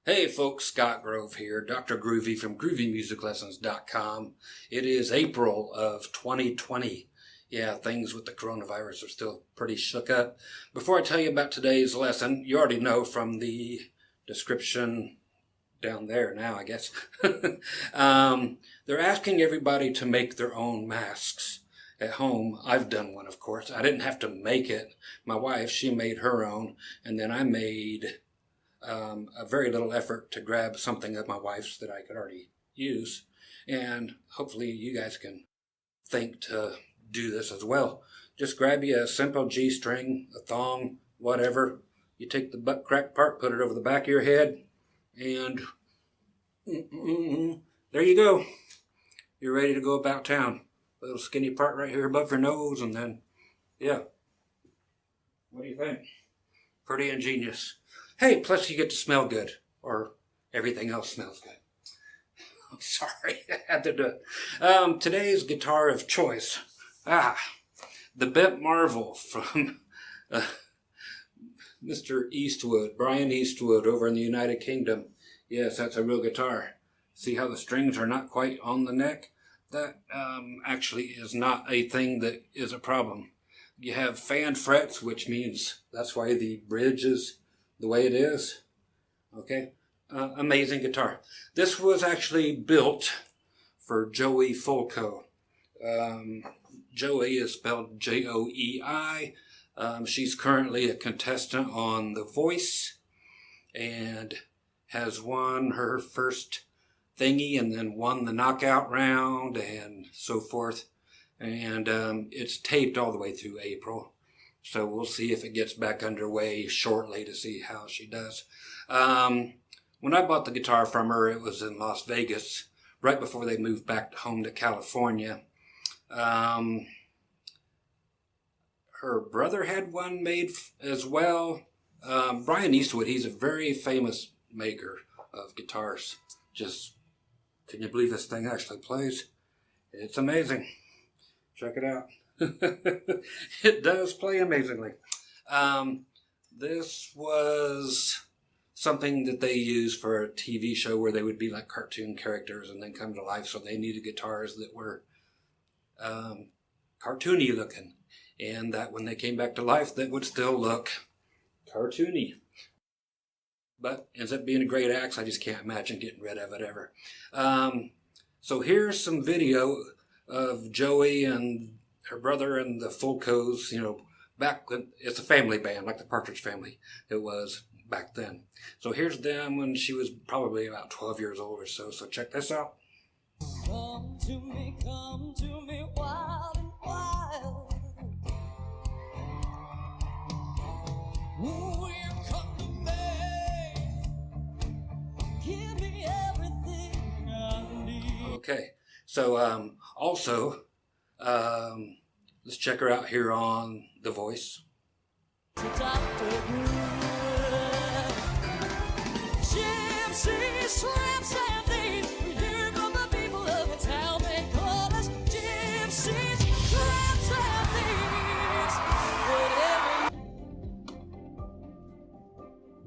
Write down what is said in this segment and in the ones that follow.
Hey folks, Scott Grove here, Dr. Groovy from GroovyMusicLessons.com. It is April of 2020. Yeah, things with the coronavirus are still pretty shook up. Before I tell you about today's lesson, you already know from the description down there now, I guess. They're asking everybody to make their own masks at home. I've done one, of course. I didn't have to make it. My wife, she made her own, and then I made a very little effort to grab something of my wife's that I could already use. And hopefully you guys can think to do this as well. Just grab you a simple G string, a thong, whatever. You take the butt crack part, put it over the back of your head, and there you go. You're ready to go about town. A little skinny part right here above your nose, and then, yeah. What do you think? Pretty ingenious. Hey, plus you get to smell good, or everything else smells good. I'm sorry, I had to do it. Today's guitar of choice. The Bent Marvel from Mr. Eastwood, Brian Eastwood over in the United Kingdom. Yes, that's a real guitar. See how the strings are not quite on the neck? That actually is not a thing that is a problem. You have fan frets, which means that's why the bridge is the way it is. Okay, amazing guitar. This was actually built for Joey Fulco. Joey is spelled Joei. She's currently a contestant on The Voice and has won her first thingy and then won the knockout round and so forth. And it's taped all the way through April. So we'll see if it gets back underway shortly to see how she does. When I bought the guitar from her, it was in Las Vegas, right before they moved back home to California. Her brother had one made as well. Brian Eastwood, he's a very famous maker of guitars. Just, can you believe this thing actually plays? It's amazing. Check it out. It does play amazingly. This was something that they used for a TV show where they would be like cartoon characters and then come to life, so they needed guitars that were cartoony looking, and that when they came back to life that would still look cartoony. But ends up being a great axe. I just can't imagine getting rid of it ever. So here's some video of Joey and her brother and the Fulcos, you know, back when it's a family band, like the Partridge Family it was back then. So here's them when she was probably about 12 years old or so. So check this out. Come to me, wild and wild. Ooh, you come to me. Give me everything I need. Okay, so also, let's check her out here on The Voice.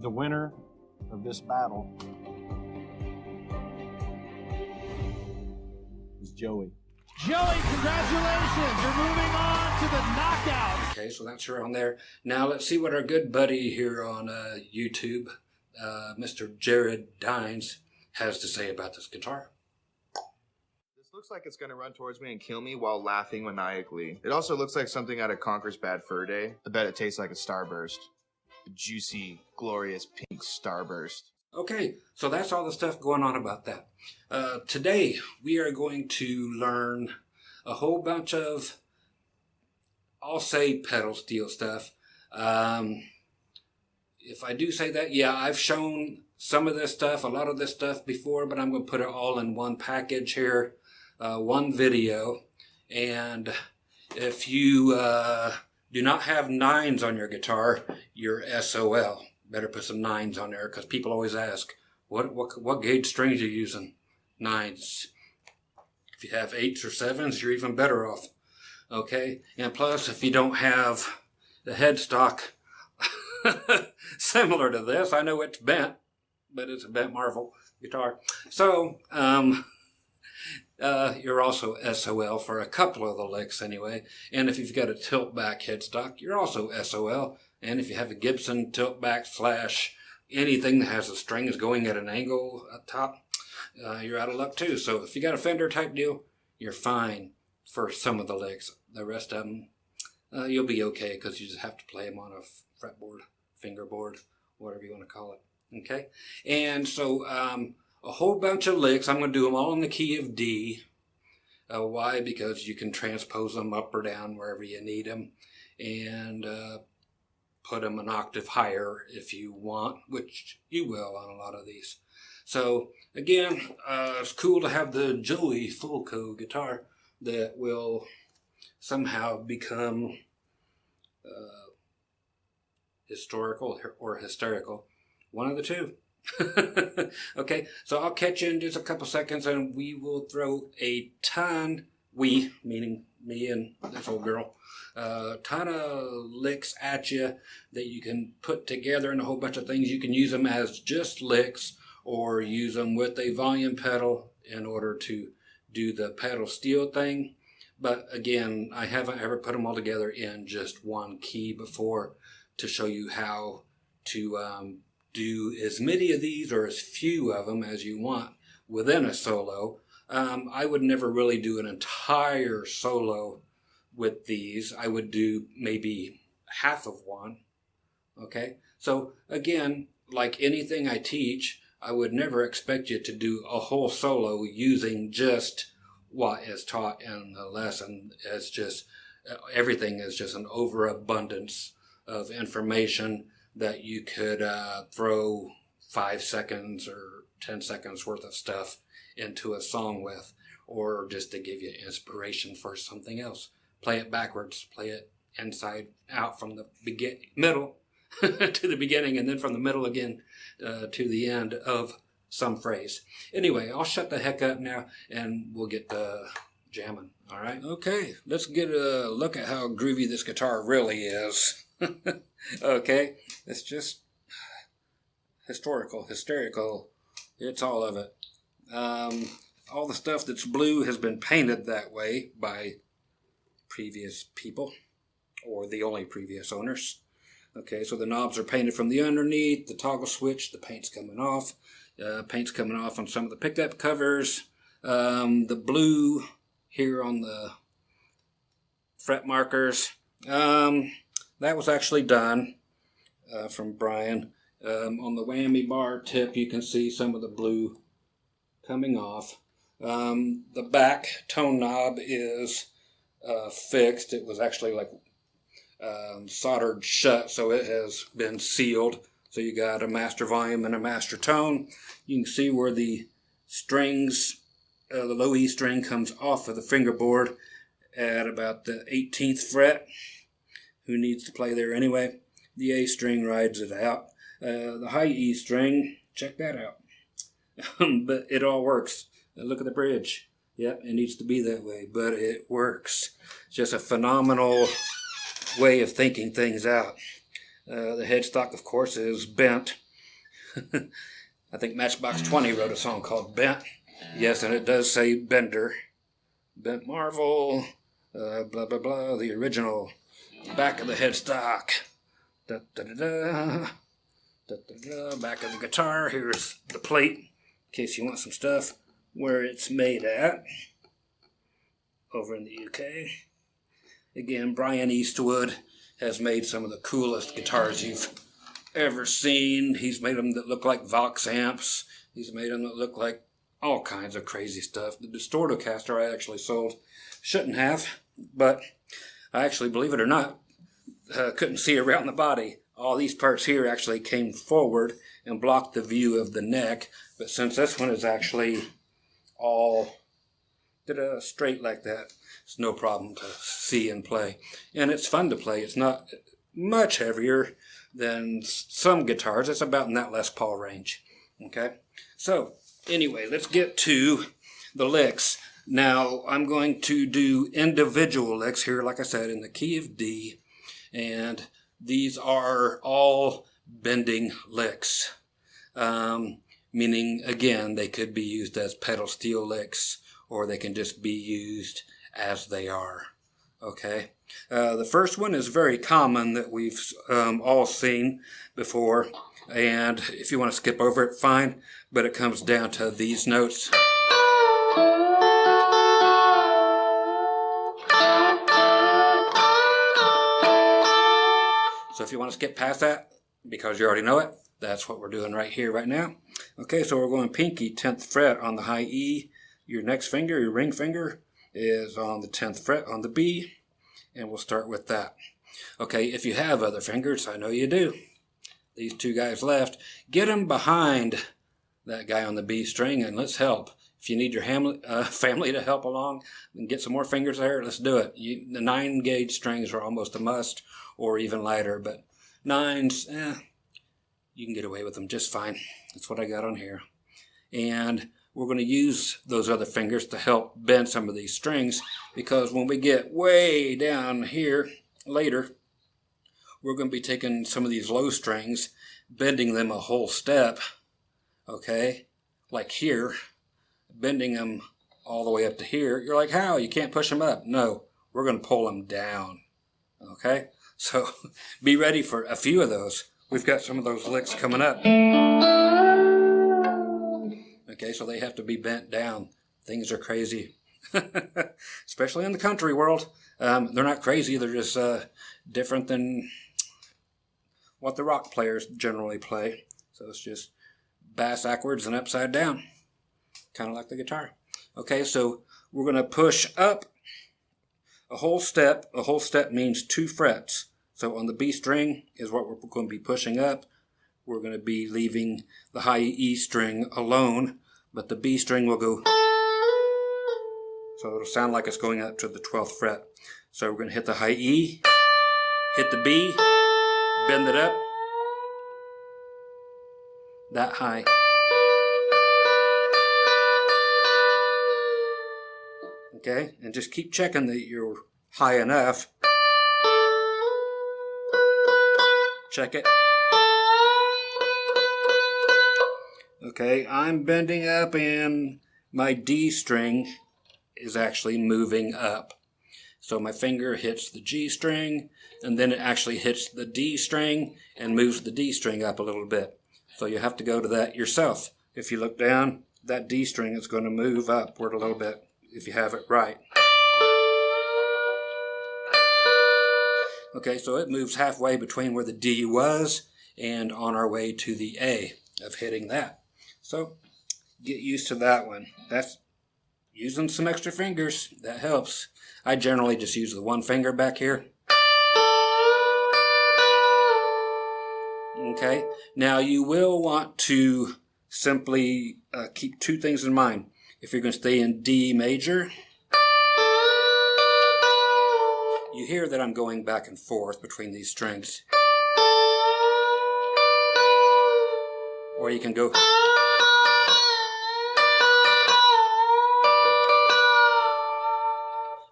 The winner of this battle is Joey. Joey, congratulations! You're moving on to the knockout. Okay, so that's her on there. Now let's see what our good buddy here on YouTube, Mr. Jared Dines, has to say about this guitar. This looks like it's going to run towards me and kill me while laughing maniacally. It also looks like something out of Conker's Bad Fur Day. I bet it tastes like a starburst. A juicy, glorious pink starburst. Okay, so that's all the stuff going on about that. Today, we are going to learn a whole bunch of, I'll say, pedal steel stuff. If I do say that, yeah, I've shown some of this stuff, a lot of this stuff before, but I'm going to put it all in one package here, one video. And if you do not have nines on your guitar, you're SOL. Better put some nines on there, because people always ask, what gauge strings are you using? Nines. If you have eights or sevens, you're even better off. Okay? And plus, if you don't have the headstock similar to this, I know it's bent. but it's a Bent Marvel guitar. So, you're also SOL for a couple of the licks anyway. And if you've got a tilt back headstock, you're also SOL. And if you have a Gibson tilt back / anything that has the strings going at an angle up top, you're out of luck too. So if you got a Fender type deal, you're fine for some of the licks. The rest of them, you'll be okay because you just have to play them on a fretboard, fingerboard, whatever you want to call it. Okay? And so a whole bunch of licks. I'm going to do them all in the key of D. Why? Because you can transpose them up or down wherever you need them. And put them an octave higher if you want, which you will on a lot of these. So again, it's cool to have the Joey Fulco guitar that will somehow become historical or hysterical. One of the two. Okay, so I'll catch you in just a couple seconds and we will throw a ton, we, meaning me and this old girl, ton of licks at you that you can put together and a whole bunch of things. You can use them as just licks or use them with a volume pedal in order to do the pedal steel thing. But again, I haven't ever put them all together in just one key before to show you how to do as many of these or as few of them as you want within a solo. I would never really do an entire solo with these. I would do maybe half of one. Okay, so again, like anything I teach, I would never expect you to do a whole solo using just what is taught in the lesson. It's just, everything is just an overabundance of information that you could throw 5 seconds or 10 seconds worth of stuff into a song with, or just to give you inspiration for something else. Play it backwards, play it inside out from the middle to the beginning, and then from the middle again to the end of some phrase. Anyway, I'll shut the heck up now and we'll get jamming. All right? Okay, let's get a look at how groovy this guitar really is. Okay, it's just hysterical. It's all of it. All the stuff that's blue has been painted that way by previous people, or the only previous owners. Okay, so the knobs are painted from the underneath, the toggle switch, the paint's coming off. Paint's coming off on some of the pickup covers. The blue here on the fret markers. That was actually done from Brian. On the whammy bar tip, you can see some of the blue coming off. The back tone knob is fixed. It was actually like soldered shut, so it has been sealed. So you got a master volume and a master tone. You can see where the strings, the low E string comes off of the fingerboard at about the 18th fret. Who needs to play there anyway? The A string rides it out. The high E string, check that out. But it all works. Look at the bridge. Yep, it needs to be that way, but it works. It's just a phenomenal way of thinking things out. The headstock, of course, is bent. I think Matchbox 20 wrote a song called Bent. Yes, and it does say Bender. Bent Marvel, blah, blah, blah, the original back of the headstock. Da, da, da, da. Da, da, da. Back of the guitar. Here's the plate, in case you want some stuff where it's made at. Over in the UK. Again, Brian Eastwood has made some of the coolest guitars you've ever seen. He's made them that look like Vox amps. He's made them that look like all kinds of crazy stuff. The Distortocaster I actually sold. Shouldn't have, but I actually, believe it or not, couldn't see around the body. All these parts here actually came forward and blocked the view of the neck, but since this one is actually all straight like that, it's no problem to see and play. And it's fun to play. It's not much heavier than some guitars. It's about in that Les Paul range. Okay? So, anyway, let's get to the licks. Now, I'm going to do individual licks here, like I said, in the key of D. And these are all bending licks. meaning, again, they could be used as pedal steel licks, or they can just be used as they are. Okay, the first one is very common that we've all seen before, and if you want to skip over it, fine, but it comes down to these notes. So if you want to skip past that, because you already know it, that's what we're doing right here, right now. Okay, so we're going pinky, 10th fret on the high E. Your next finger, your ring finger, is on the 10th fret on the B, and we'll start with that. Okay, if you have other fingers, I know you do. These two guys left, get them behind that guy on the B string, and let's help. If you need your family to help along and get some more fingers there, let's do it. The 9-gauge strings are almost a must, or even lighter, but 9s, you can get away with them just fine. That's what I got on here. And we're going to use those other fingers to help bend some of these strings, because when we get way down here later, we're going to be taking some of these low strings, bending them a whole step, okay, like here, bending them all the way up to here. You're like, how? You can't push them up. No, we're going to pull them down, okay? So be ready for a few of those. We've got some of those licks coming up. Okay, so they have to be bent down. Things are crazy, especially in the country world. They're not crazy. They're just different than what the rock players generally play. So it's just bass backwards and upside down, kind of like the guitar. Okay, so we're going to push up a whole step. A whole step means 2 frets. So on the B string is what we're going to be pushing up. We're going to be leaving the high E string alone, but the B string will go, so it'll sound like it's going up to the 12th fret. So we're going to hit the high E, hit the B, bend it up, that high. Okay, and just keep checking that you're high enough. Check it. Okay, I'm bending up and my D string is actually moving up. So my finger hits the G string and then it actually hits the D string and moves the D string up a little bit. So you have to go to that yourself. If you look down, that D string is going to move upward a little bit if you have it right. Okay, so it moves halfway between where the D was and on our way to the A of hitting that. So get used to that one. That's using some extra fingers. That helps. I generally just use the one finger back here. Okay, now you will want to simply keep 2 things in mind. If you're going to stay in D major, you hear that I'm going back and forth between these strings. Or you can go.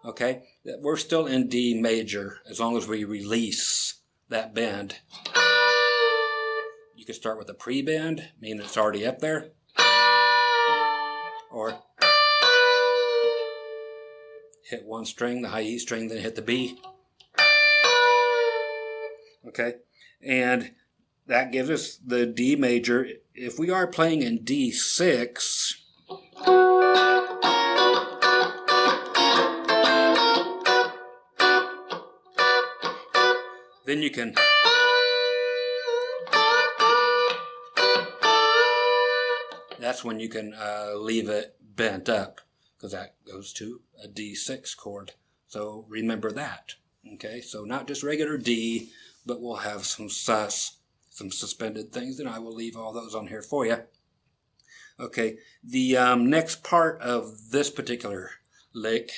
Okay, we're still in D major as long as we release that bend. You can start with a pre-bend, meaning it's already up there. Or hit one string, the high E string, then hit the B. Okay, and that gives us the D major. If we are playing in D6, then you can that's when you can leave it bent up, because that goes to a D6 chord. So remember that. Okay, so not just regular D, but we'll have some sus, some suspended things, and I will leave all those on here for you. Okay, the next part of this particular lick,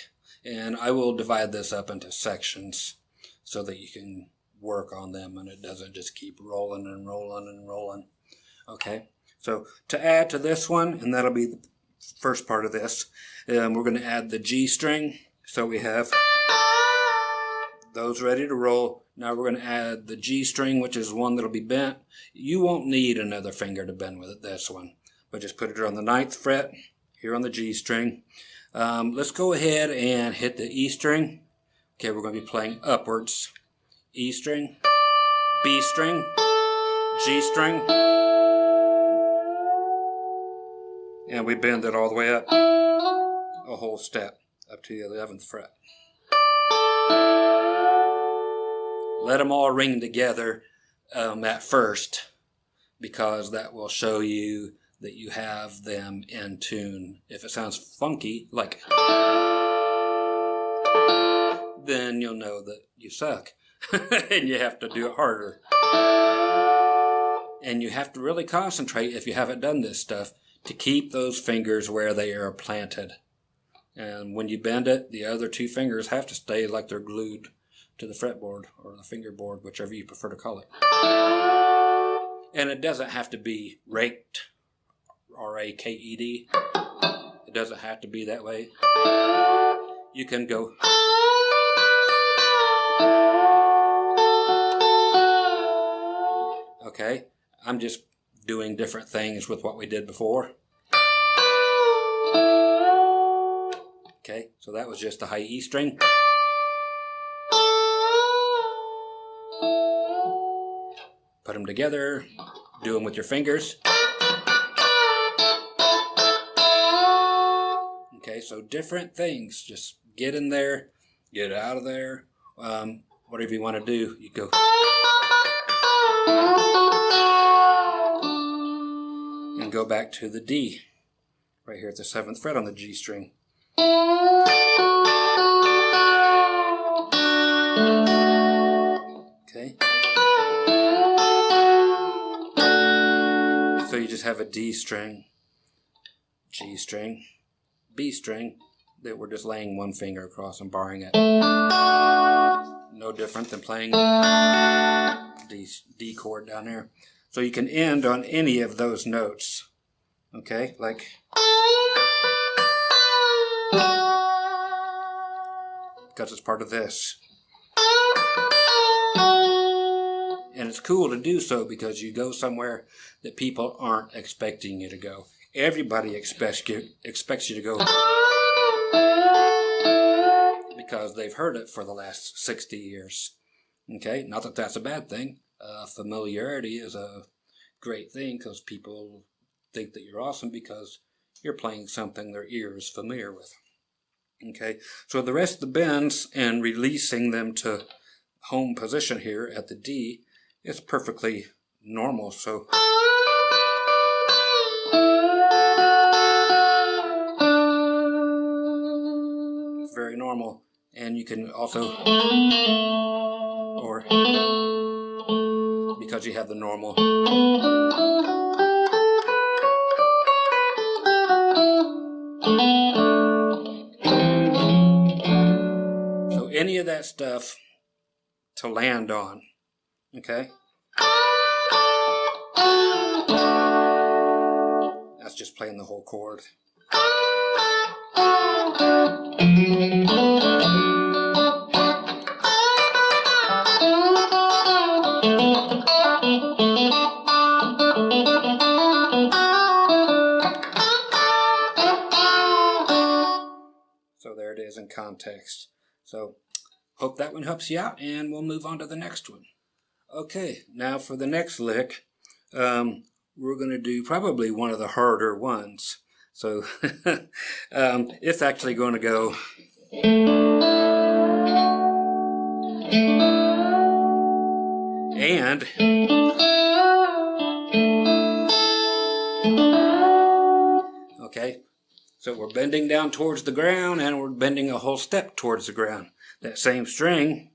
and I will divide this up into sections so that you can work on them and it doesn't just keep rolling and rolling and rolling. Okay, so to add to this one, and that'll be the first part of this, we're going to add the G string. So we have those ready to roll. Now we're going to add the G string, which is one that'll be bent. You won't need another finger to bend with it, this one. But just put it on the 9th fret, here on the G string. Let's go ahead and hit the E string. Okay, we're going to be playing upwards. E string, B string, G string. And we bend it all the way up, a whole step, up to the 11th fret. Let them all ring together at first, because that will show you that you have them in tune. If it sounds funky, like, then you'll know that you suck and you have to do it harder. And you have to really concentrate, if you haven't done this stuff, to keep those fingers where they are planted. And when you bend it, the other 2 fingers have to stay like they're glued to the fretboard or the fingerboard, whichever you prefer to call it. And it doesn't have to be raked, R-A-K-E-D. It doesn't have to be that way. You can go. Okay, I'm just doing different things with what we did before. Okay, so that was just the high E string. Put them together, do them with your fingers. Okay, so different things. Just get in there, get out of there. Whatever you want to do, you go. And go back to the D, right here at the 7th fret on the G string. Okay. So you just have a D string, G string, B string that we're just laying one finger across and barring it. No different than playing D chord down there. So you can end on any of those notes. Okay, like, because it's part of this. And it's cool to do so because you go somewhere that people aren't expecting you to go. Everybody expects you to go because they've heard it for the last 60 years. Okay, not that that's a bad thing. Familiarity is a great thing because people think that you're awesome because you're playing something their ear is familiar with. Okay, so the rest of the bends and releasing them to home position here at the D is perfectly normal. So it's very normal. And you can also, or because you have the normal. So any of that stuff to land on, okay? That's just playing the whole chord. So there it is in context. So hope that one helps you out, and we'll move on to the next one. Okay, now for the next lick, we're going to do probably one of the harder ones. So it's actually going to go and okay, so we're bending down towards the ground and we're bending a whole step towards the ground. That same string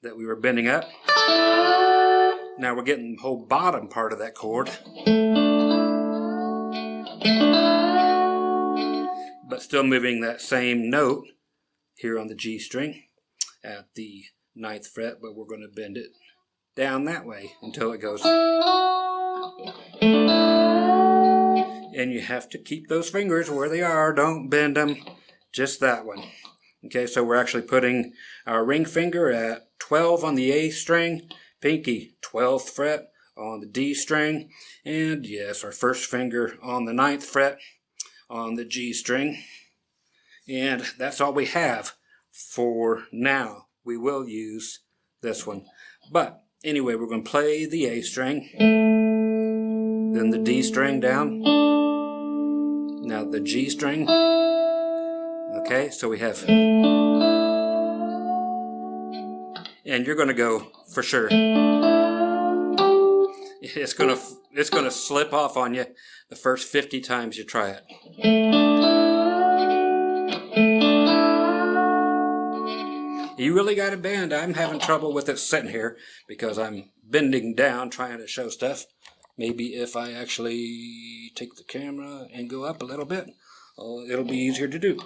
that we were bending up, now we're getting the whole bottom part of that chord, but still moving that same note here on the G string at the 9th fret, but we're going to bend it down that way until it goes. And you have to keep those fingers where they are, don't bend them, just that one. Okay, so we're actually putting our ring finger at 12 on the A string, pinky 12th fret on the D string, and yes, our first finger on the 9th fret on the G string. And that's all we have for now. We will use this one. But anyway, we're going to play the A string, then the D string down, now the G string. Okay, so we have, and you're going to go for sure. It's going to slip off on you the first 50 times you try it. You really got to bend. I'm having trouble with it sitting here because I'm bending down trying to show stuff. Maybe if I actually take the camera and go up a little bit, it'll be easier to do.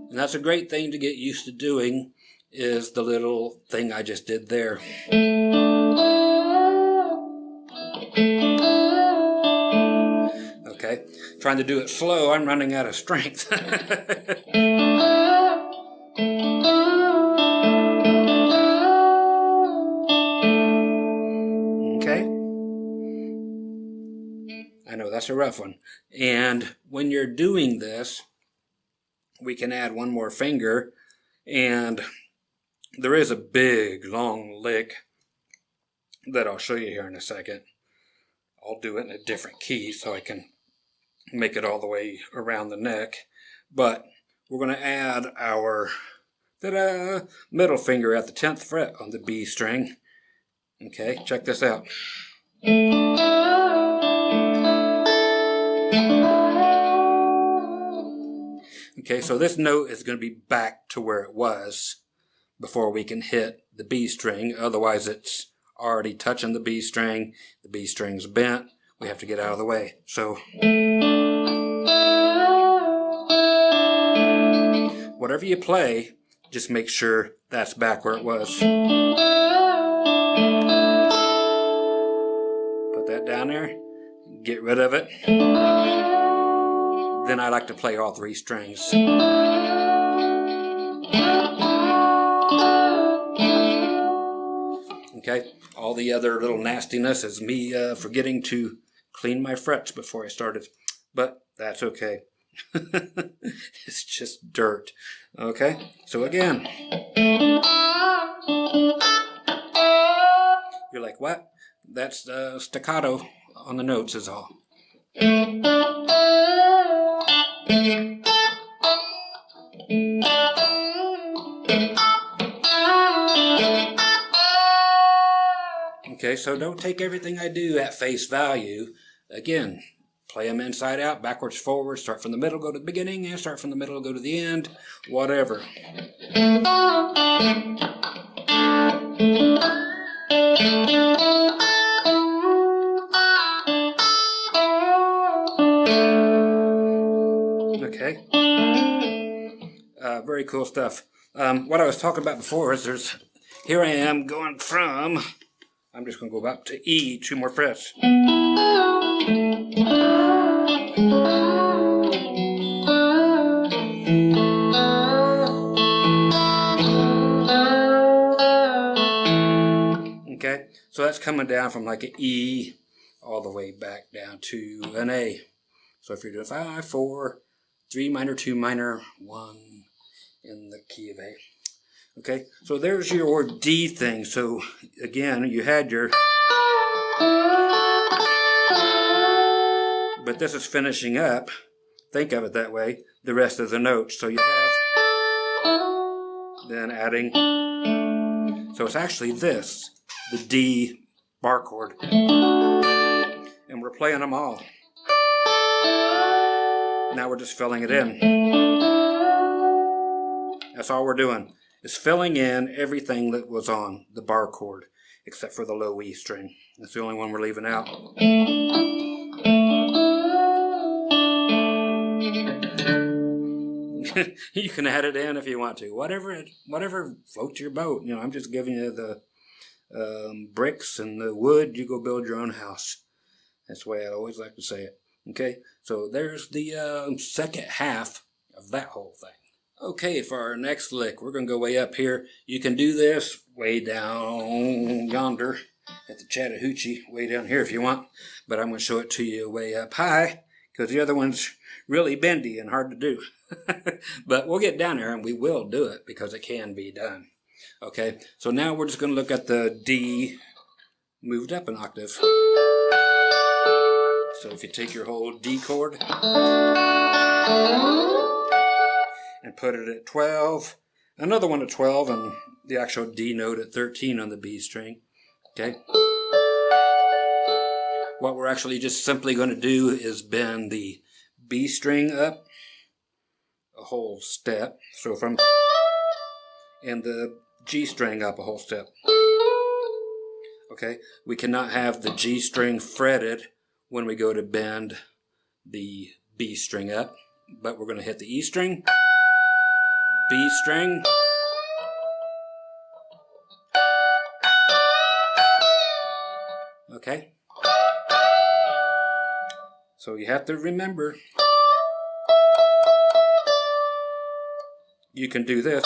And that's a great thing to get used to doing, is the little thing I just did there. Okay, trying to do it slow, I'm running out of strength. Okay, I know that's a rough one. And when you're doing this, we can add one more finger, and there is a big long lick that I'll show you here in a second. I'll do it in a different key so I can make it all the way around the neck. But we're going to add our middle finger at the 10th fret on the B string. Okay, check this out. Okay, so this note is going to be back to where it was before we can hit the B string. Otherwise, it's already touching the B string. The B string's bent. We have to get out of the way. So whatever you play, just make sure that's back where it was. Put that down there. Get rid of it. Then I like to play all three strings. Okay, all the other little nastiness is me forgetting to clean my frets before I started, but that's okay. It's just dirt. Okay, so again, you're like, what? That's staccato on the notes is all. Okay, so don't take everything I do at face value. Again, play them inside out, backwards, forwards, start from the middle, go to the beginning, and start from the middle, go to the end, whatever. Okay. Very cool stuff. What I was talking about before is here I am going from, I'm just going to go up to E, 2 more frets. Okay, so that's coming down from like an E all the way back down to an A. So if you're doing 5, 4, 3 minor, 2 minor, 1 in the key of A. Okay, so there's your D thing. So again, you had your, but this is finishing up, think of it that way, the rest of the notes. So you have, then adding, so it's actually this, the D bar chord. And we're playing them all. Now we're just filling it in. That's all we're doing, is filling in everything that was on the bar chord, except for the low E string. That's the only one we're leaving out. You can add it in if you want to. Whatever floats your boat. You know, I'm just giving you the bricks and the wood. You go build your own house. That's the way I always like to say it. Okay, so there's the second half of that whole thing. Okay, for our next lick, we're going to go way up here. You can do this way down yonder at the Chattahoochee, way down here if you want, but I'm going to show it to you way up high because the other one's really bendy and hard to do. But we'll get down there and we will do it because it can be done. Okay, so now we're just going to look at the D moved up an octave. So if you take your whole D chord and put it at 12, another one at 12, and the actual D note at 13 on the B string. Okay. What we're actually just simply going to do is bend the B string up a whole step. So from, and the G string up a whole step. Okay. We cannot have the G string fretted when we go to bend the B string up, but we're going to hit the E string, B string, okay? So you have to remember, you can do this.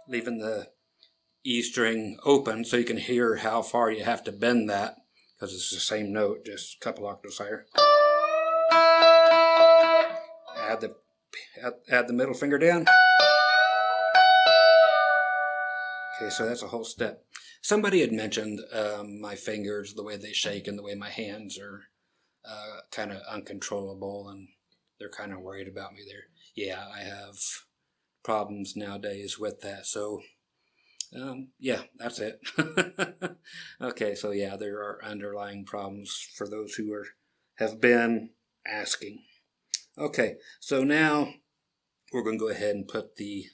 Leaving the E string open so you can hear how far you have to bend that because it's the same note, just a couple octaves higher. Add the middle finger down. Okay, so that's a whole step. Somebody had mentioned my fingers, the way they shake and the way my hands are kind of uncontrollable, and they're kind of worried about me there. Yeah, I have problems nowadays with that, so yeah, that's it. Okay, so yeah, there are underlying problems for those who have been asking. Okay, so now we're going to go ahead and put the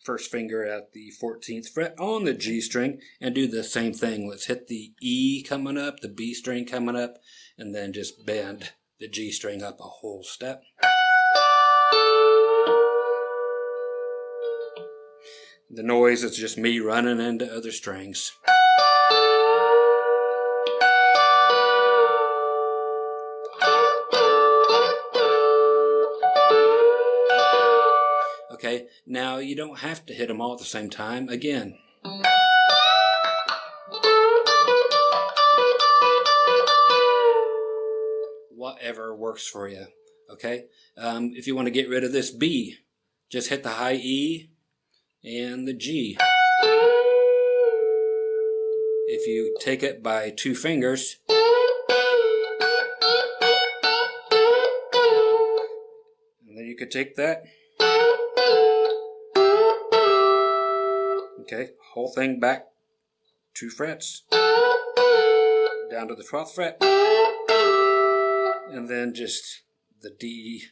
first finger at the 14th fret on the G string and do the same thing. Let's hit the E coming up, the B string coming up, and then just bend the G string up a whole step. The noise is just me running into other strings. Okay, now you don't have to hit them all at the same time. Again. Whatever works for you. Okay, if you want to get rid of this B, just hit the high E and the G. If you take it by 2 fingers, and then you could take that, okay, whole thing back 2 frets, down to the 12th fret, and then just the D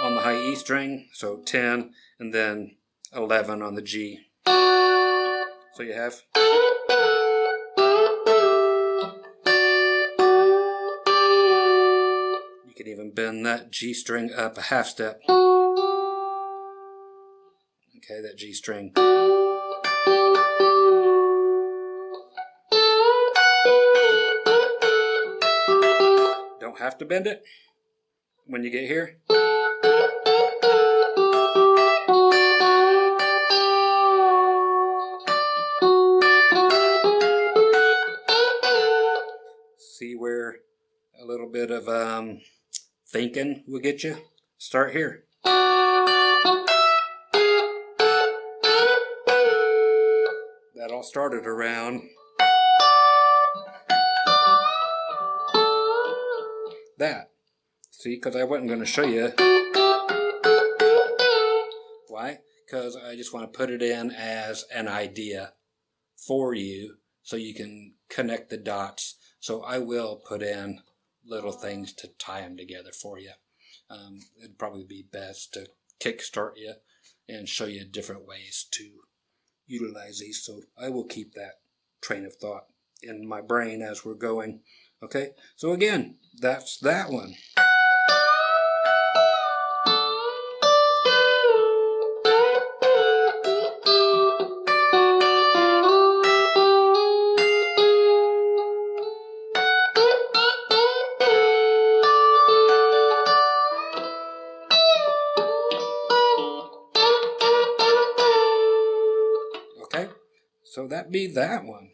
on the high E string, so 10, and then 11 on the G. So you have. You can even bend that G string up a half step. Okay, that G string. Don't have to bend it when you get here. See where a little bit of thinking will get you? Start here. That all started around that. See, because I wasn't going to show you. Why? Because I just want to put it in as an idea for you so you can connect the dots. So I will put in little things to tie them together for you. It'd probably be best to kickstart you and show you different ways to utilize these. So I will keep that train of thought in my brain as we're going. Okay, so again, that's that one. So that'd be that one.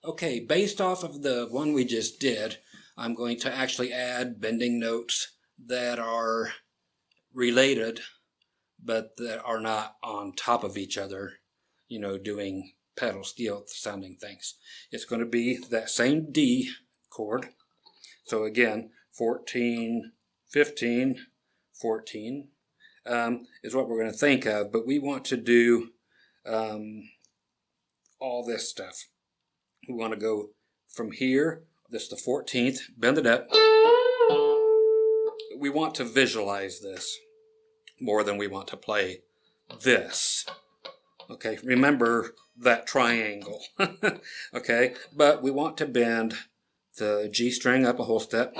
Okay, based off of the one we just did, I'm going to actually add bending notes that are related, but that are not on top of each other, you know, doing pedal steel sounding things. It's going to be that same D chord. So again, 14, 15, 14 is what we're going to think of, but we want to do all this stuff. We want to go from here, this is the 14th, bend it up. We want to visualize this more than we want to play this. Okay, remember that triangle. Okay, but we want to bend the G string up a whole step.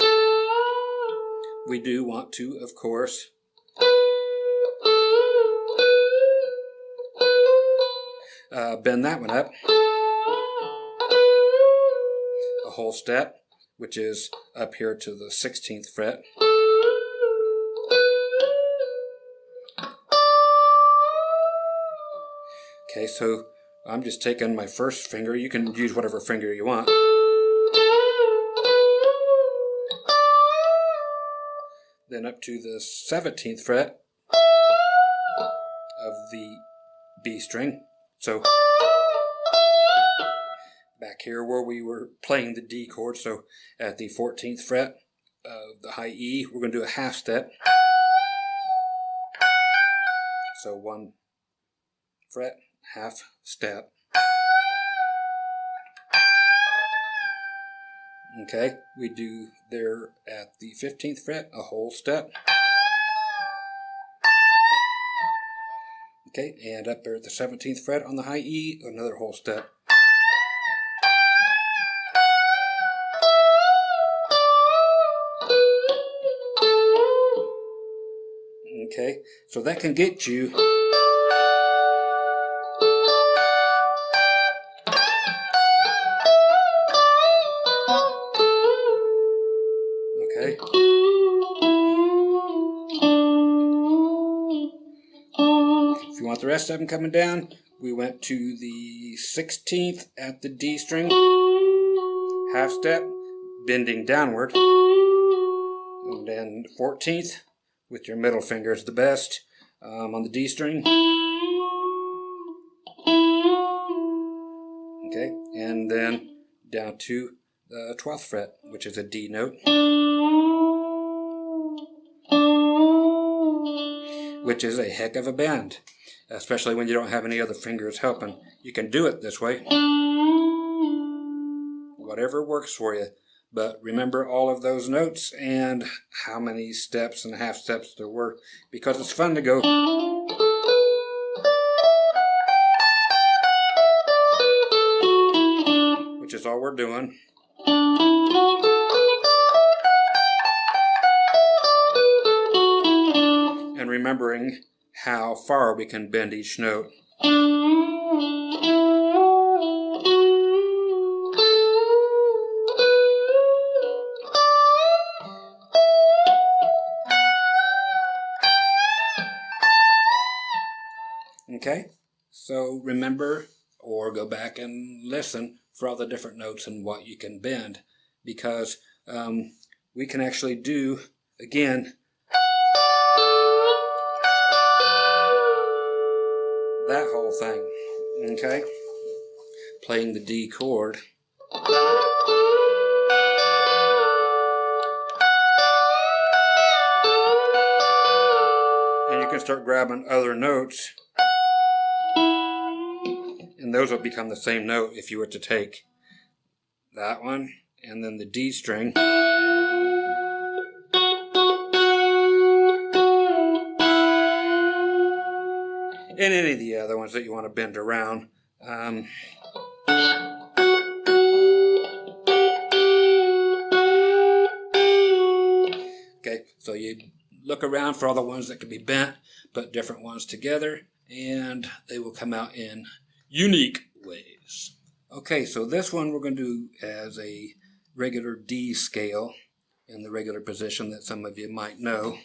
We do want to, of course, bend that one up a whole step, which is up here to the 16th fret. Okay, so I'm just taking my first finger. You can use whatever finger you want. Then up to the 17th fret of the B string. So back here where we were playing the D chord, so at the 14th fret of the high E, we're going to do a half step. So 1 fret, half step. Okay, we do there at the 15th fret a whole step. Okay, and up there at the 17th fret on the high E, another whole step. Okay, so that can get you okay. If you want the rest of them coming down, we went to the 16th at the D string, half step, bending downward, and then 14th with your middle finger is the best on the D string. Okay, and then down to the 12th fret, which is a D note, which is a heck of a bend, especially when you don't have any other fingers helping. You can do it this way, whatever works for you, but remember all of those notes and how many steps and half steps there were, because it's fun to go which is all we're doing. And remembering how far we can bend each note. Okay, so remember or go back and listen for all the different notes and what you can bend, because we can actually do, again, that whole thing, okay? Playing the D chord. And you can start grabbing other notes, and those will become the same note if you were to take that one and then the D string. And any of the other ones that you want to bend around. Okay, so you look around for all the ones that can be bent, put different ones together, and they will come out in unique ways. Okay, so this one we're going to do as a regular D scale in the regular position that some of you might know.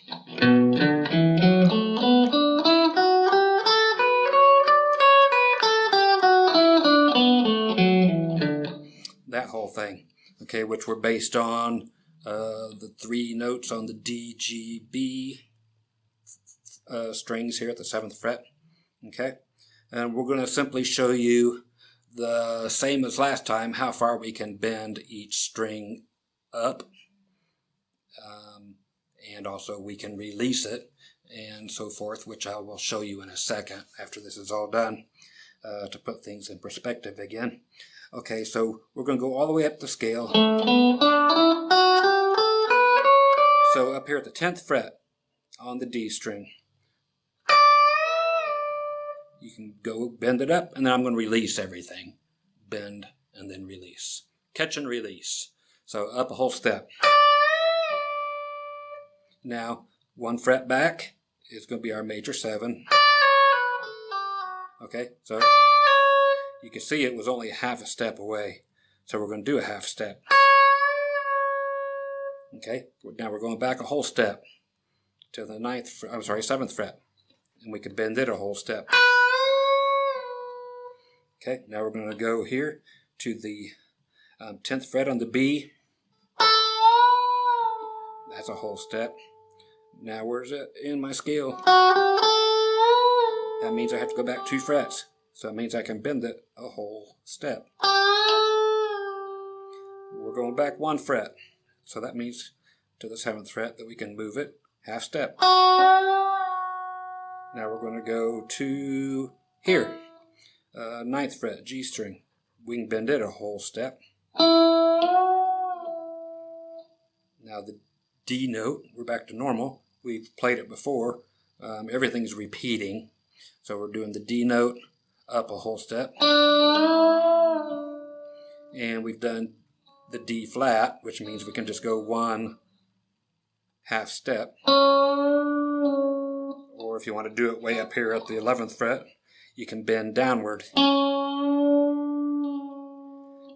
that whole thing, okay, which were based on the 3 notes on the D, G, B strings here at the 7th fret, okay? And we're going to simply show you the same as last time, how far we can bend each string up, and also we can release it and so forth, which I will show you in a second after this is all done, to put things in perspective again. Okay, so we're going to go all the way up the scale. So up here at the 10th fret on the D string, you can go bend it up, and then I'm going to release everything. Bend and then release. Catch and release. So up a whole step. Now, 1 fret back is going to be our major 7. Okay, so you can see it was only half a step away. So we're going to do a half step. Okay, now we're going back a whole step to the 7th fret. And we can bend it a whole step. Okay, now we're going to go here to the 10th fret on the B. That's a whole step. Now where's it in my scale? That means I have to go back 2 frets. So it means I can bend it a whole step. We're going back 1 fret. So that means to the 7th fret that we can move it half step. Now we're going to go to here. 9th fret, G string. We can bend it a whole step. Now the D note, we're back to normal. We've played it before. Everything's repeating. So we're doing the D note up a whole step. And we've done the D flat, which means we can just go 1 half step. Or if you want to do it way up here at the 11th fret, you can bend downward.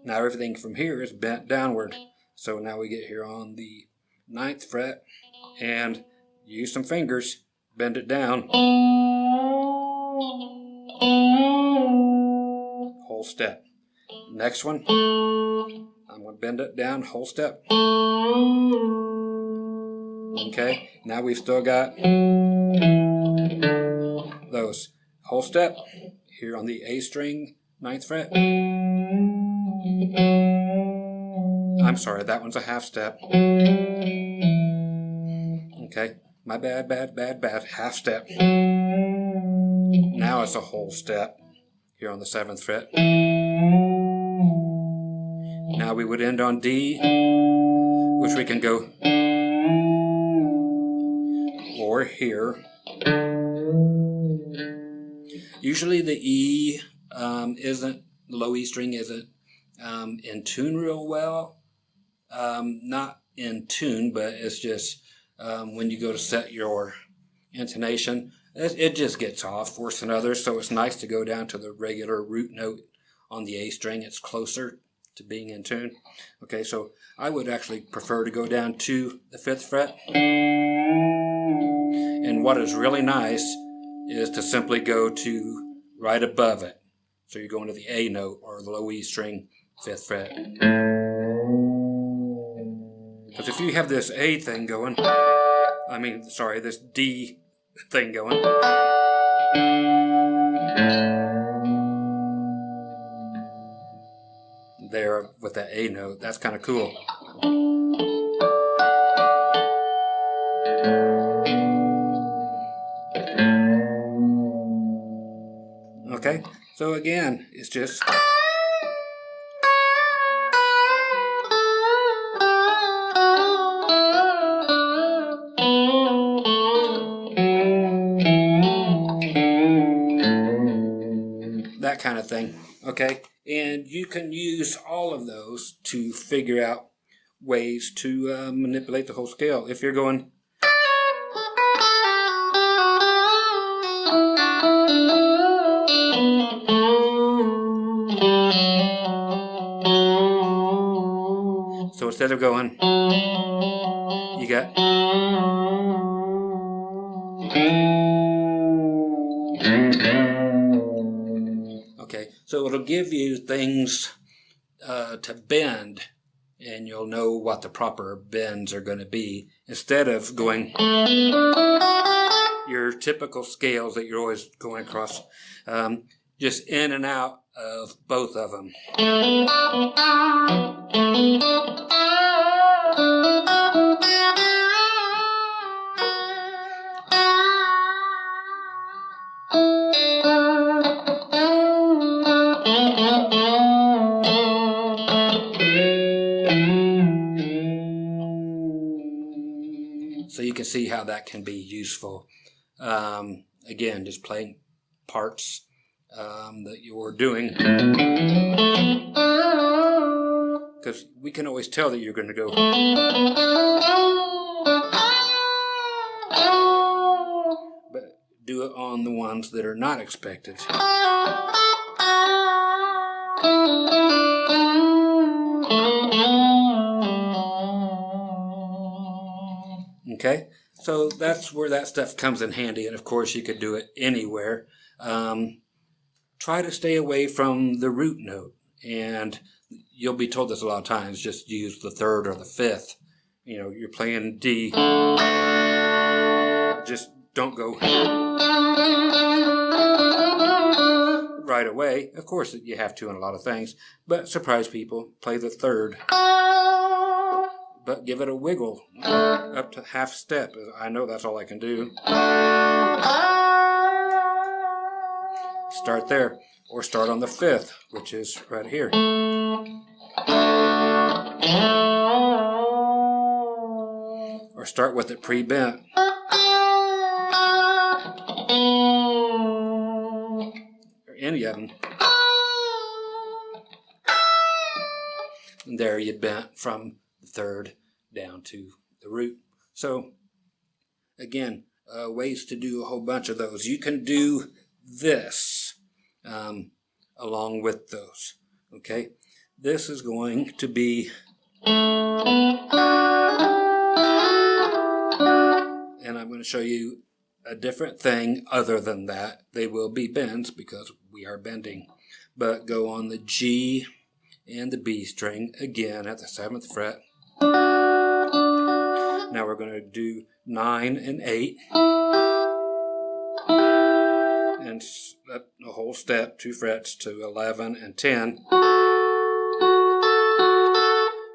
Now everything from here is bent downward. So now we get here on the 9th fret and use some fingers, bend it down. Whole step. Next one, I'm going to bend it down, whole step. Okay, now we've still got those. Whole step here on the A string, 9th fret. I'm sorry, that one's a half step. Okay, my bad, half step. Now it's a whole step here on the 7th fret. Now we would end on D, which we can go or here. Usually the E low E string isn't in tune real well. Not in tune, but it's just when you go to set your intonation, it just gets off worse than others. So it's nice to go down to the regular root note on the A string. It's closer to being in tune. Okay, so I would actually prefer to go down to the 5th fret. And what is really nice is to simply go to right above it. So you're going to the A note or the low E string, 5th fret. Because if you have this A thing going, this D thing going, there with that A note, that's kind of cool. Okay, so again, it's just that kind of thing. Okay, and you can use all of those to figure out ways to manipulate the whole scale. If you're going so instead of going, you got okay, so it'll give you things to bend, and you'll know what the proper bends are going to be, instead of going your typical scales that you're always going across, just in and out of both of them. So you can see how that can be useful. Again, just playing parts that you're doing. Because we can always tell that you're going to go. But do it on the ones that are not expected. Okay, so that's where that stuff comes in handy, and of course you could do it anywhere. Try to stay away from the root note, and you'll be told this a lot of times, just use the third or the fifth. You know, you're playing D, just don't go right away. Of course you have to in a lot of things, but surprise people, play the third. But give it a wiggle up to half step. I know that's all I can do. Start there, or start on the fifth, which is right here. Or start with it pre-bent. Or any of them. And there you bent from the third down to the root. So again, ways to do a whole bunch of those. You can do this along with those. Okay, this is going to be, and I'm going to show you a different thing other than that. They will be bends because we are bending, but go on the G and the B string again at the 7th fret. Now we're going to do 9 and 8, and the whole step, 2 frets to 11 and 10.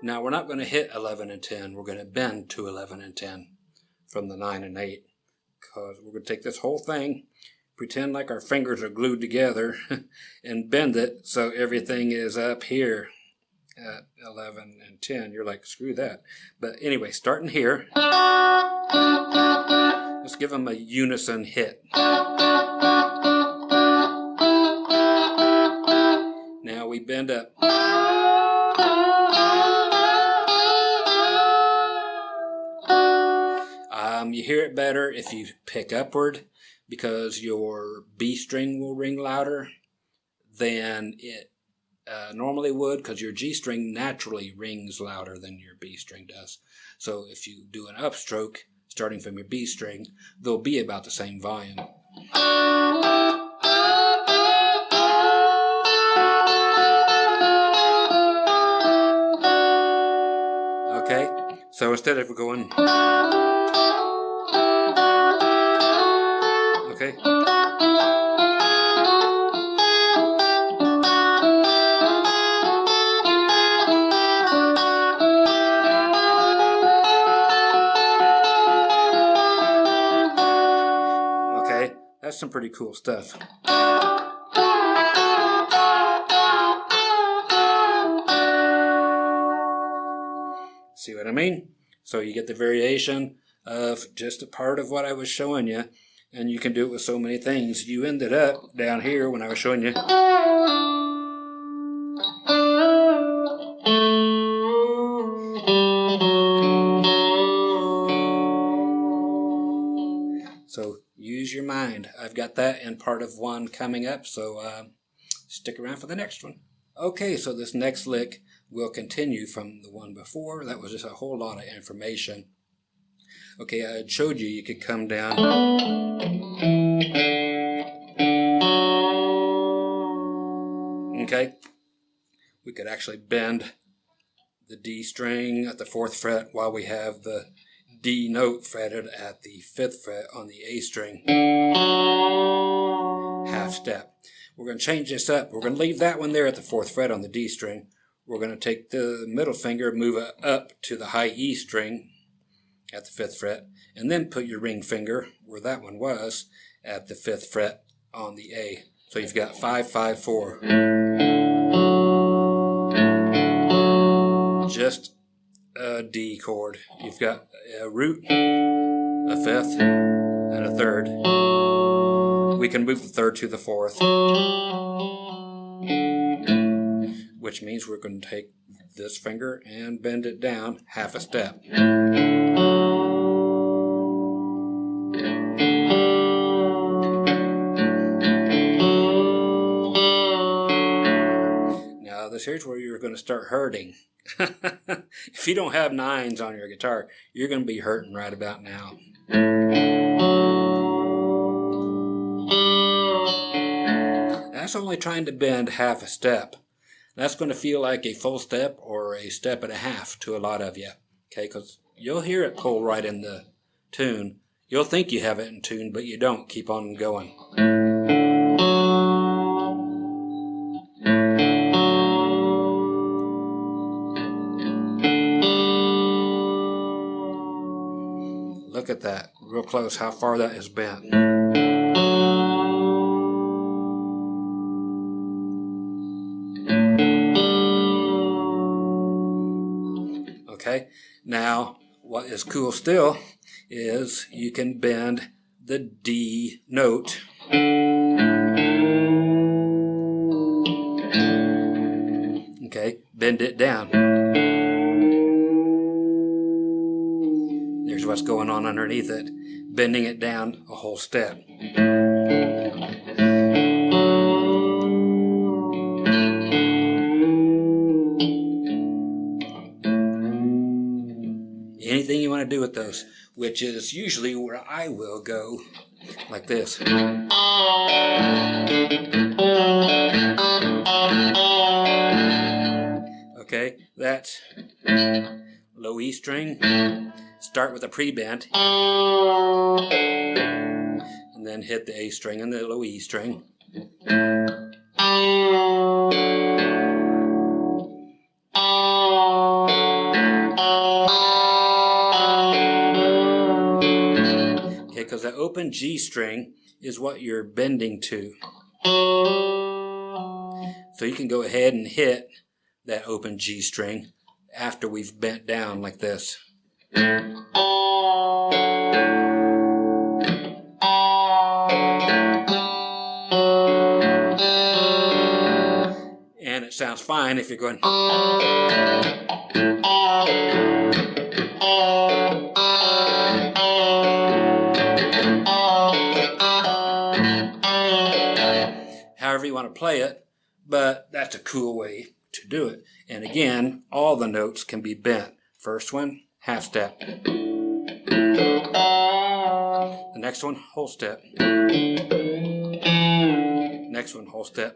Now we're not going to hit 11 and 10, we're going to bend to 11 and 10 from the 9 and 8, because we're going to take this whole thing, pretend like our fingers are glued together, and bend it so everything is up here at 11 and 10. You're like, screw that. But anyway, starting here, let's give them a unison hit. Now we bend up. You hear it better if you pick upward, because your B string will ring louder than it normally would, because your G string naturally rings louder than your B string does. So if you do an upstroke starting from your B string, they'll be about the same volume. Okay, so instead of going, okay, that's some pretty cool stuff. See what I mean? So you get the variation of just a part of what I was showing you, and you can do it with so many things. You ended up down here when I was showing you. So use your mind. I've got that in part of one coming up, so stick around for the next one. Okay, so this next lick will continue from the one before. That was just a whole lot of information. Okay, I had showed you you could come down. Okay, we could actually bend the D string at the 4th fret while we have the D note fretted at the 5th fret on the A string. Half step. We're going to change this up. We're going to leave that one there at the 4th fret on the D string. We're going to take the middle finger, move it up to the high E string at the 5th fret, and then put your ring finger, where that one was, at the 5th fret on the A. So you've got 5, 5, 4. Just a D chord. You've got a root, a 5th, and a 3rd. We can move the 3rd to the 4th, which means we're going to take this finger and bend it down half a step. Now this here's where you're going to start hurting. If you don't have 9s on your guitar, you're going to be hurting right about now. That's only trying to bend half a step. That's going to feel like a full step or a step and a half to a lot of you. Okay, because you'll hear it pull right in the tune. You'll think you have it in tune, but you don't. Keep on going. Look at that, real close, how far that is bent. Okay, now what is cool still is you can bend the D note. Okay, bend it down. There's what's going on underneath it, bending it down a whole step. Anything you want to do with those, which is usually where I will go, like this. Okay, that's low E string. Start with a pre-bend, and then hit the A string and the low E string. Okay, because the open G string is what you're bending to. So you can go ahead and hit that open G string after we've bent down like this. And it sounds fine if you're going. However you want to play it, but that's a cool way to do it. And again, all the notes can be bent. First one, half step. The next one, whole step. Next one, whole step.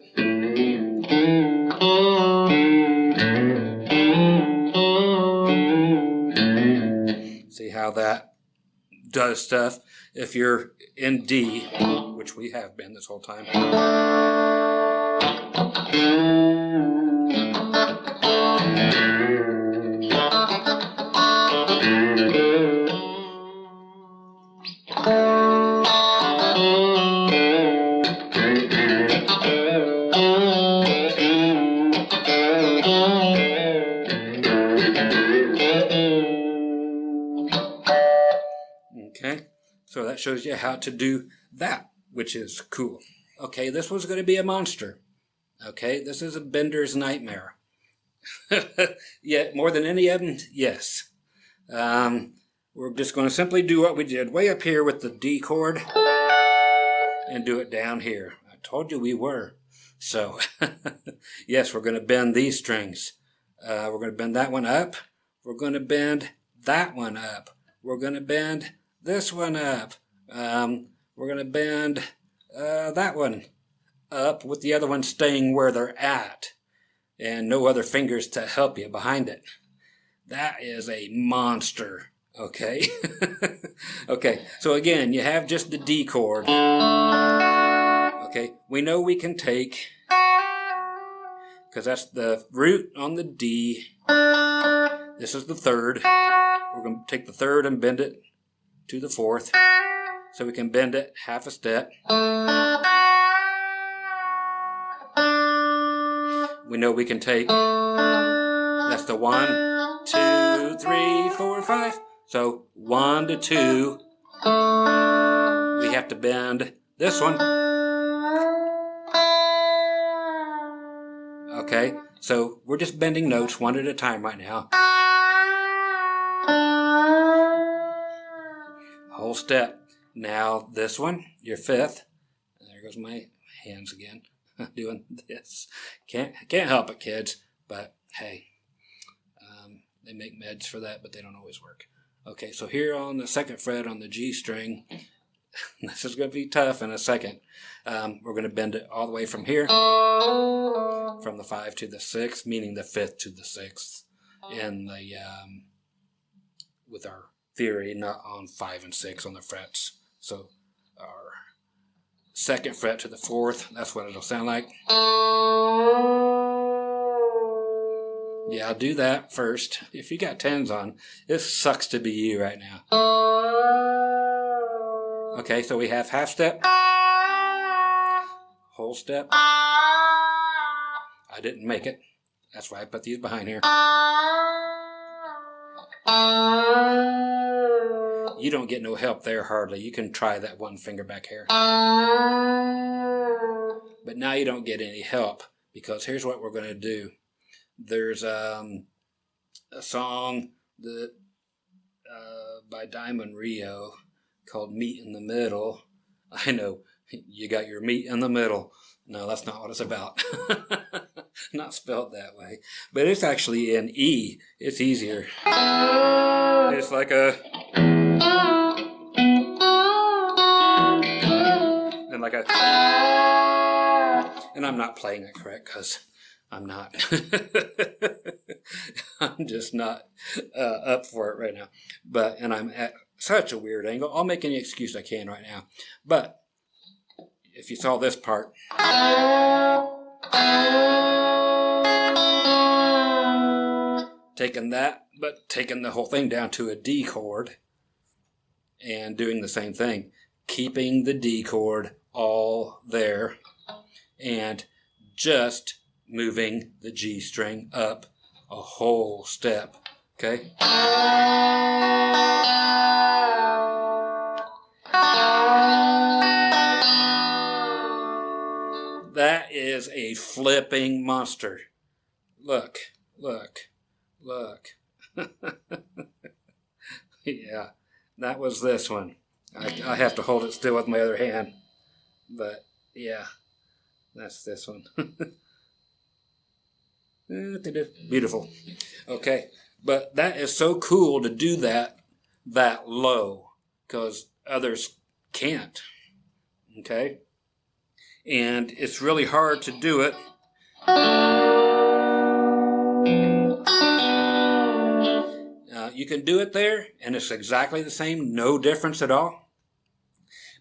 See how that does stuff? If you're in D, which we have been this whole time. Okay, so that shows you how to do that, which is cool. Okay, this was going to be a monster. Okay, this is a bender's nightmare. Yet, more than any of them, yes. We're just going to simply do what we did way up here with the D chord and do it down here. I told you we were. So, yes, we're going to bend these strings. We're going to bend that one up. We're going to bend that one up. We're going to bend this one up. We're going to bend that one up with the other one staying where they're at. and no other fingers to help you behind it. That is a monster, okay? Okay, so again, you have just the D chord. Okay, we know we can take, because that's the root on the D. This is the third. We're going to take the third and bend it to the fourth. So we can bend it half a step. We know we can take, that's the 1, 2, 3, 4, 5. So 1 to 2. We have to bend this one. Okay, so we're just bending notes one at a time right now. Whole step. Now this one, your fifth. There goes my hands again. Doing this. Can't help it, kids. But hey, they make meds for that, but they don't always work. Okay, so here on the second fret on the G string, this is going to be tough in a second. We're going to bend it all the way from here, from the 5 to the 6, meaning the 5th to the 6th, in the with our theory, not on 5 and 6 on the frets. So our second fret to the 4th, that's what it'll sound like. Yeah, I'll do that first. If you got 10s on, this sucks to be you right now. Okay, so we have half step, whole step. I didn't make it. That's why I put these behind here. You don't get no help there hardly. You can try that one finger back here. But now you don't get any help, because here's what we're going to do. There's a song that by Diamond Rio called Meet in the Middle. I know, you got your meat in the middle. No, that's not what it's about. Not spelled that way. But it's actually in E. It's easier. It's like a... and like a... and I'm not playing it correct because I'm not. I'm just not up for it right now. But, and I'm at such a weird angle. I'll make any excuse I can right now. But if you saw this part, taking that, but taking the whole thing down to a D chord and doing the same thing, keeping the D chord all there and just moving the G string up a whole step. Okay? That is a flipping monster. Look, look, look. Yeah, that was this one. I have to hold it still with my other hand. But, yeah, that's this one. Beautiful. Okay, but that is so cool to do that low, because others can't. Okay? And it's really hard to do it. You can do it there, and it's exactly the same, no difference at all.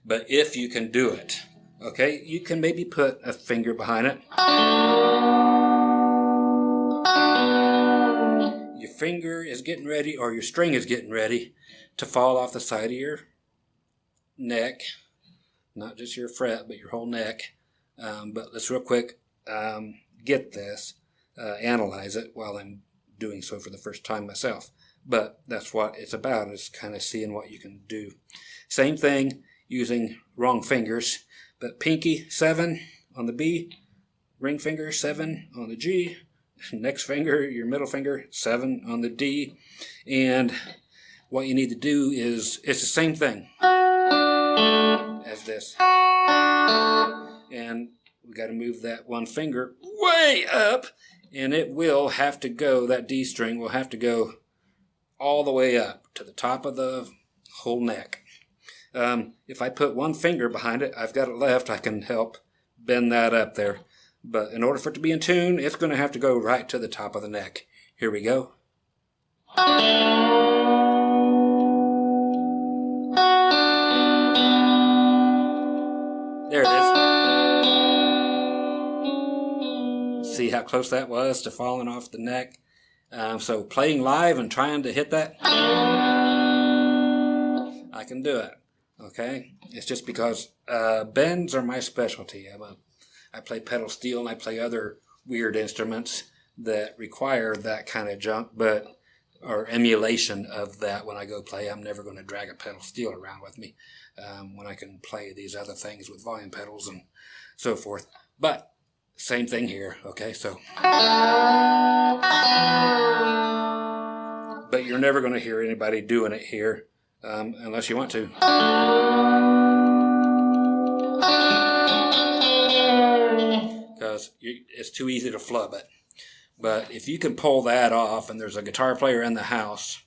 But if you can do it, okay, you can maybe put a finger behind it. Your finger is getting ready, or your string is getting ready to fall off the side of your neck. Not just your fret, but your whole neck. But let's real quick get this, analyze it while I'm doing so for the first time myself. But that's what it's about, is kind of seeing what you can do. Same thing using wrong fingers, but pinky 7 on the B, ring finger 7 on the G, next finger, your middle finger 7 on the D, and what you need to do is, it's the same thing as this. And we got to move that one finger way up, and it will have to go, that D string will have to go all the way up to the top of the whole neck. If I put one finger behind it, I've got it left, I can help bend that up there. But in order for it to be in tune, it's going to have to go right to the top of the neck. Here we go. There it is. See how close that was to falling off the neck? So playing live and trying to hit that, I can do it. Okay? It's just because bends are my specialty. I play pedal steel and I play other weird instruments that require that kind of junk, or emulation of that when I go play. I'm never going to drag a pedal steel around with me when I can play these other things with volume pedals and so forth. But same thing here, okay? So, but you're never going to hear anybody doing it here unless you want to. Because it's too easy to flub it. But if you can pull that off and there's a guitar player in the house,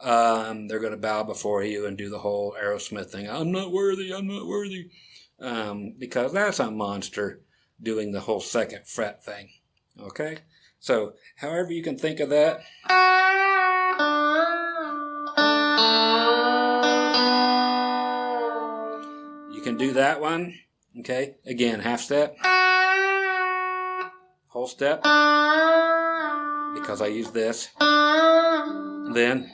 they're going to bow before you and do the whole Aerosmith thing. I'm not worthy, I'm not worthy. Because that's a monster doing the whole second fret thing. Okay? So, however you can think of that. You can do that one. Okay? Again, half step. Whole step. Because I use this. Then.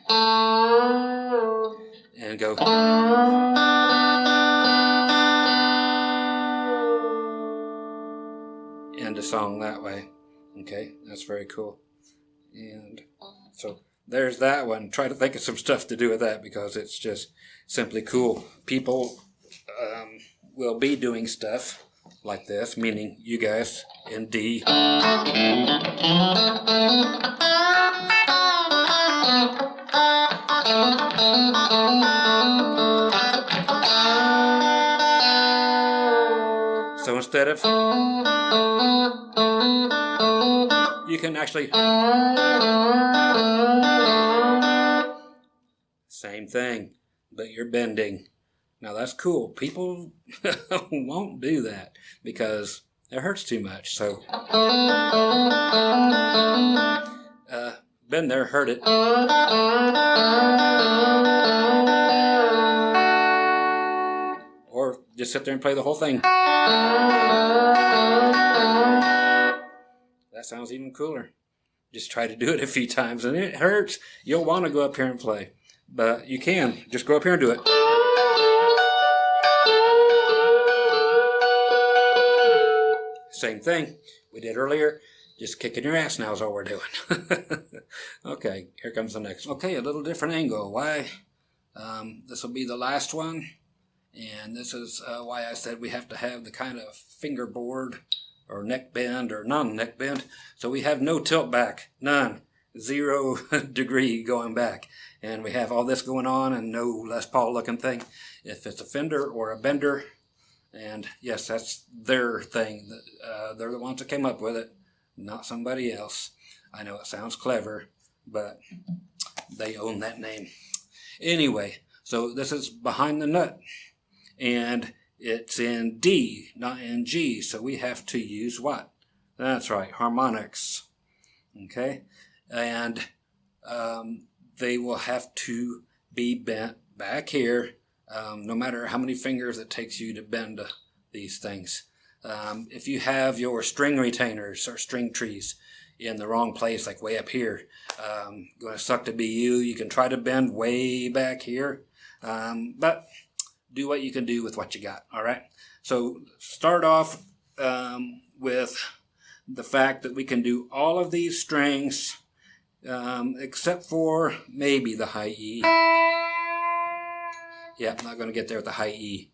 And go. End a song that way. Okay, that's very cool. And so there's that one. Try to think of some stuff to do with that because it's just simply cool. People will be doing stuff like this, meaning you guys in D. So instead of, you can actually, same thing, but you're bending. Now that's cool. People won't do that because it hurts too much. So, been there, heard it. Or just sit there and play the whole thing. That sounds even cooler. Just try to do it a few times and it hurts. You'll want to go up here and play. But you can. Just go up here and do it. Same thing we did earlier. Just kicking your ass now is all we're doing. Okay, here comes the next one. Okay, a little different angle. Why? This will be the last one. And this is why I said we have to have the kind of fingerboard or neck bend or non-neck bend. So we have no tilt back, none, 0 degree going back. And we have all this going on and no Les Paul looking thing. If it's a Fender or a bender, and yes, that's their thing. They're the ones that came up with it, not somebody else. I know it sounds clever, but they own that name. Anyway, so this is behind the nut. And it's in D, not in G, so we have to use what? That's right, harmonics. Okay? And they will have to be bent back here, no matter how many fingers it takes you to bend these things. If you have your string retainers or string trees in the wrong place, like way up here, going to suck to be you. You can try to bend way back here, but do what you can do with what you got, all right? So start off with the fact that we can do all of these strings except for maybe the high E. Yeah, I'm not going to get there with the high E.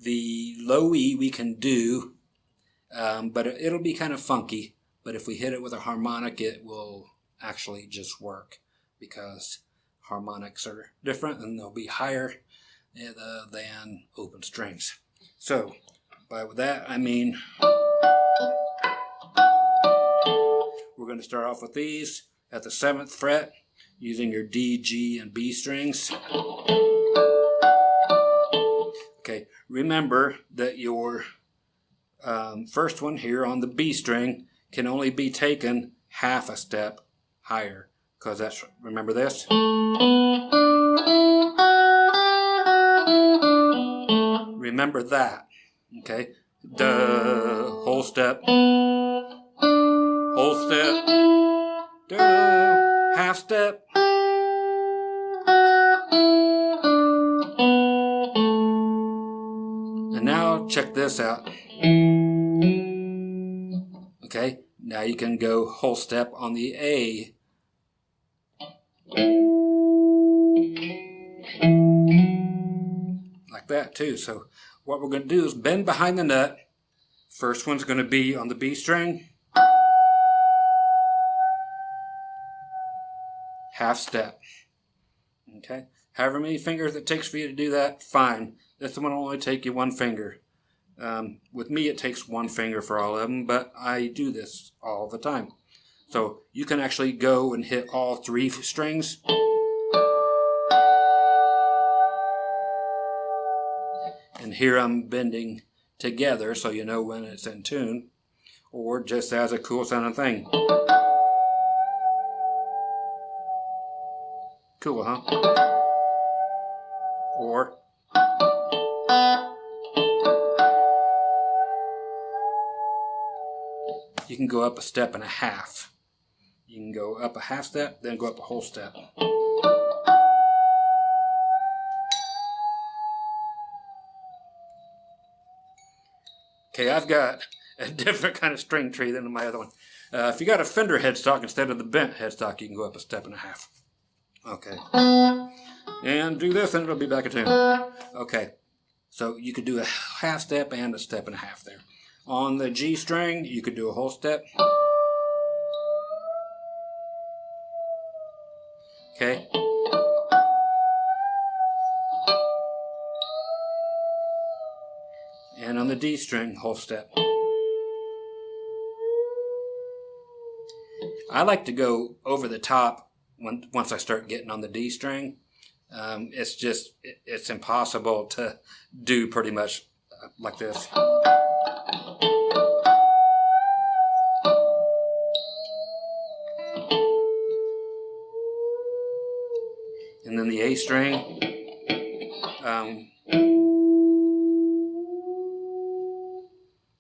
The low E we can do, but it'll be kind of funky. But if we hit it with a harmonic, it will actually just work because harmonics are different and they'll be higher than open strings. So, by that I mean we're going to start off with these at the 7th fret using your D, G, and B strings. Okay, remember that your first one here on the B string can only be taken half a step higher, because that's, remember this? Remember that, okay? Duh, whole step, duh, half step. And now check this out. Okay, now you can go whole step on the A. Like that too. So what we're going to do is bend behind the nut. First one's going to be on the B string. Half step. Okay, however many fingers it takes for you to do that, fine. This one will only take you one finger. With me, it takes one finger for all of them, but I do this all the time. So you can actually go and hit all 3 strings. And here I'm bending together so you know when it's in tune, or just as a cool sounding thing. Cool, huh? Or you can go up a step and a half. You can go up a half step, then go up a whole step. Okay, I've got a different kind of string tree than my other one. If you got a fender headstock instead of the bent headstock, you can go up a step and a half. Okay. And do this and it'll be back a tune. Okay. So you could do a half step and a step and a half there. On the G string, you could do a whole step. Okay. And on the D string, whole step. I like to go over the top once I start getting on the D string. It's impossible to do pretty much like this. And then the A string,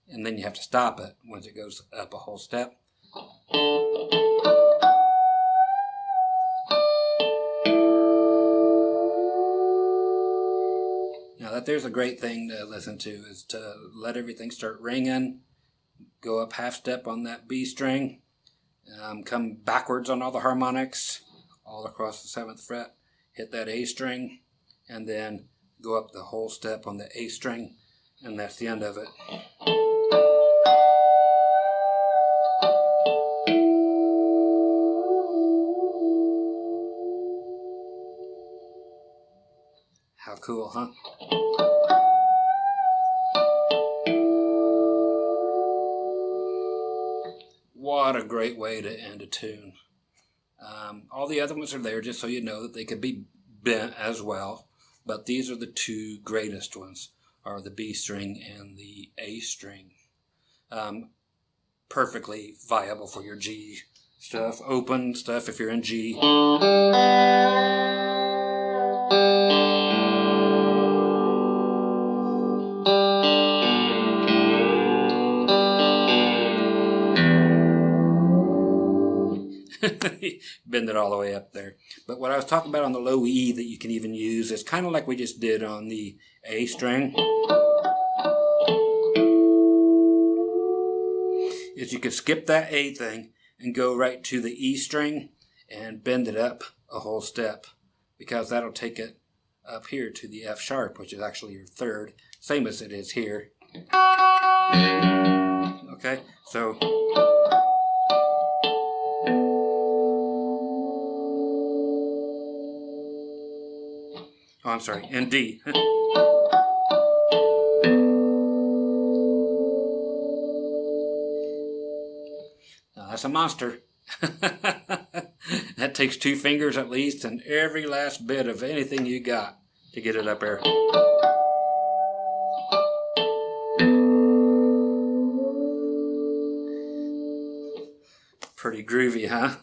and then you have to stop it once it goes up a whole step. Now there's a great thing to listen to, is to let everything start ringing, go up half step on that B string, come backwards on all the harmonics, all across the 7th fret, hit that A string, and then go up the whole step on the A string, and that's the end of it. How cool, huh? What a great way to end a tune. All the other ones are there just so you know that they could be bent as well, but these are the 2 greatest ones, are the B string and the A string. Perfectly viable for your G stuff, open stuff if you're in G. Bend it all the way up there. But what I was talking about on the low E that you can even use is kind of like we just did on the A string. Is you could skip that A thing and go right to the E string and bend it up a whole step, because that'll take it up here to the F sharp, which is actually your 3rd, same as it is here. Okay, so I'm sorry, in D. Now that's a monster. That takes 2 fingers at least, and every last bit of anything you got to get it up there. groovy, huh?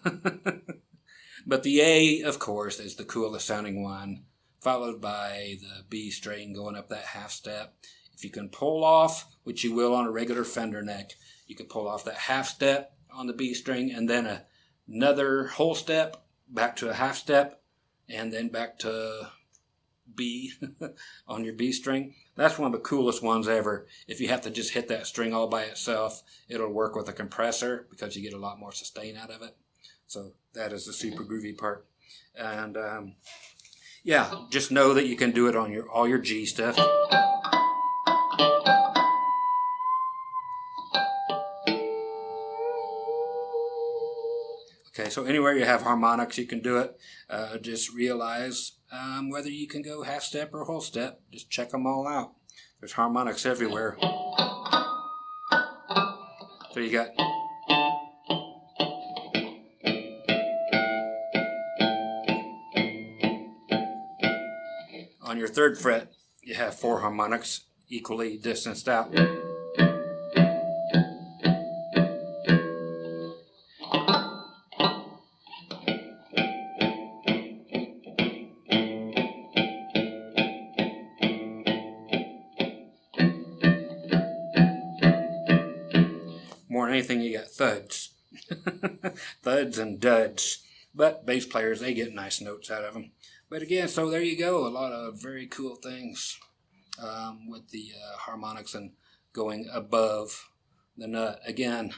But the A, of course, is the coolest sounding one, followed by the B string going up that half step. If you can pull off, which you will on a regular Fender neck, you can pull off that half step on the B string and then another whole step, back to a half step, and then back to B on your B string. That's one of the coolest ones ever. If you have to just hit that string all by itself, it'll work with a compressor because you get a lot more sustain out of it. So that is the super groovy part. And yeah, just know that you can do it on all your G stuff. Okay, so anywhere you have harmonics, you can do it. Just realize whether you can go half step or whole step. Just check them all out. There's harmonics everywhere. So you got... On your 3rd fret, you have 4 harmonics equally distanced out. More than anything, you got thuds. Thuds and duds. But bass players, they get nice notes out of them. But again, so there you go. A lot of very cool things with the harmonics and going above the nut. Again,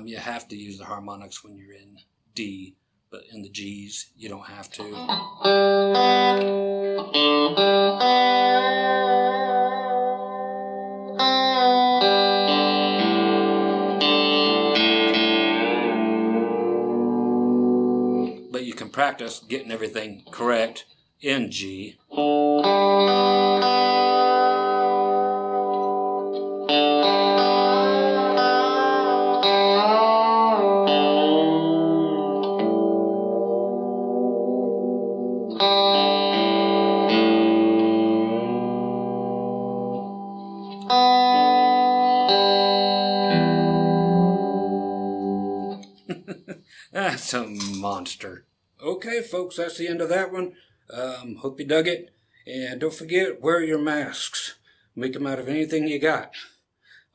you have to use the harmonics when you're in D, but in the Gs, you don't have to. But you can practice getting everything correct in G. That's a monster. Okay, folks, that's the end of that one. Hope you dug it. And don't forget, wear your masks. Make them out of anything you got.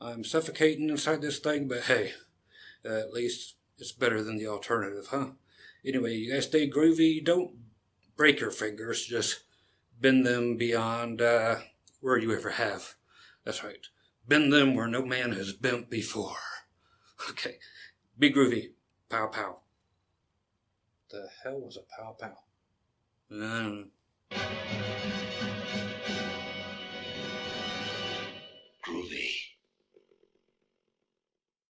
I'm suffocating inside this thing, but hey, at least it's better than the alternative, huh? Anyway, you guys stay groovy. Don't break your fingers. Just bend them beyond where you ever have. That's right. Bend them where no man has bent before. Okay. Be groovy. Pow pow. The hell was a pow pow?